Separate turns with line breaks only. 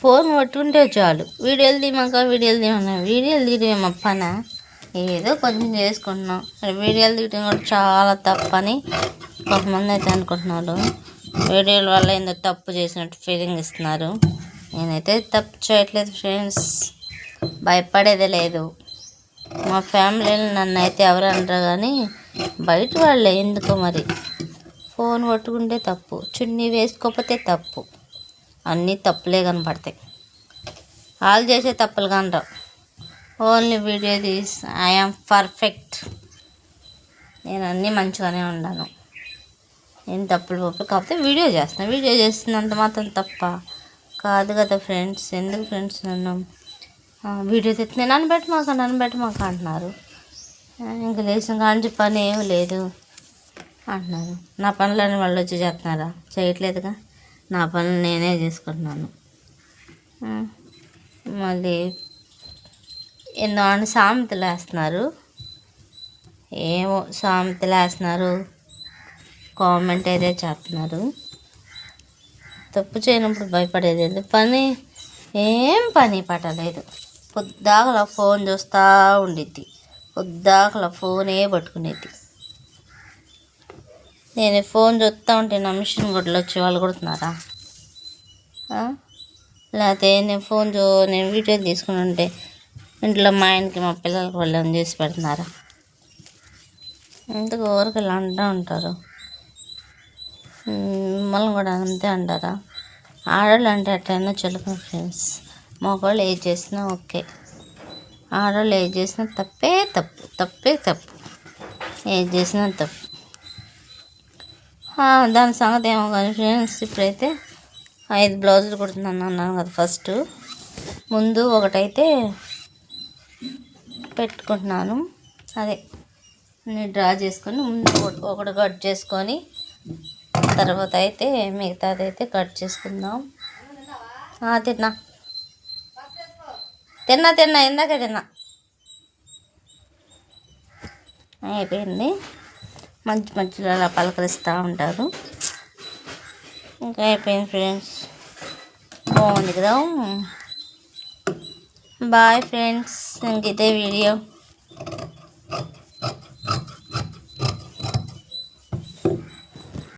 Phone పట్టుకుంటే చాలు వీడియోలు తీయమన్నా పనా ఏదో కొంచెం చేసుకుంటున్నాం. వీడియోలు తీయడం కూడా చాలా తప్పని కొంతమంది అయితే అనుకుంటున్నారు. వీడియోల వల్ల ఎందుకు తప్పు చేసినట్టు ఫీలింగ్ ఇస్తున్నారు. నేనైతే తప్పు చేయట్లేదు ఫ్రెండ్స్, భయపడేదే లేదు. మా ఫ్యామిలీలో నన్ను అయితే ఎవరు అనరు, కానీ బయట వాళ్ళే ఎందుకో మరి. ఫోన్ పట్టుకుంటే తప్పు, చున్నీ వేసుకోకపోతే తప్పు, అన్నీ తప్పులే కనపడతాయి. వాళ్ళు చేసే తప్పులు కనరావు. ఓన్లీ వీడియో తీసి ఐఆమ్ పర్ఫెక్ట్, నేను అన్నీ మంచిగానే ఉన్నాను, నేను తప్పులు కాకపోతే వీడియో చేస్తున్నంత మాత్రం తప్ప కాదు కదా ఫ్రెండ్స్. ఎందుకు ఫ్రెండ్స్ నన్ను వీడియో తెస్తే నన్ను పెట్టమాక అంటున్నారు. ఇంకా లేచిన కాంచి పని ఏమి లేదు అంటున్నారు. నా పనులని వాళ్ళు వచ్చి చేస్తున్నారా? చేయట్లేదుగా, నా పనులు నేనే చేసుకుంటున్నాను. మళ్ళీ ఎన్నో అని సామెతలు వేస్తున్నారు. ఏమో సామెతలు వేస్తున్నారు, కామెంట్ అయితే చేస్తున్నారు. తప్పు చేయనప్పుడు భయపడేది ఎందుకు? పని పట్టలేదు. పొద్దాకలా ఫోన్ చూస్తూ ఉండిద్ది, పొద్దాకలా ఫోనే పట్టుకునేది. నేను ఫోన్ చూస్తూ ఉంటే నా మిషన్ గుడ్లు వచ్చి వాళ్ళు కొడుతున్నారా? లేకపోతే నేను వీడియో తీసుకుని ఉంటే ఇంట్లో మా ఆయనకి మా పిల్లలకి వాళ్ళు చేసి పెడుతున్నారా? ఎందుకు ఊరికి ఇలా అంటూ ఉంటారు? మిమ్మల్ని కూడా అంతే అంటారా? ఆడవాళ్ళు అంటే ఎట్లయినా చులకన ఫ్రెండ్స్. మగవాళ్ళు ఏది చేసినా ఓకే, ఆడవాళ్ళు ఏది చేసినా తప్పే తప్పు, ఏది చేసినా తప్పు. దాని సంగతి ఏమో కానీ ఫ్రెండ్స్, ఇప్పుడైతే 5 బ్లౌజులు కుడుతున్నాను అన్నాను కదా. ఫస్ట్ ముందు ఒకటైతే పెట్టుకుంటున్నాను, అదే నేను డ్రా చేసుకొని ముందు ఒకటి కట్ చేసుకొని తర్వాత అయితే మిగతాది అయితే కట్ చేసుకుందాం. తిన్నా ఇందాక తిన్నా అయిపోయింది. మధ్యలో అలా పలకరిస్తూ ఉంటారు. ఇంకా అయిపోయింది ఫ్రెండ్స్, బాగుంది కదా. బాయ్ ఫ్రెండ్స్, ఇంక ఇదే వీడియో.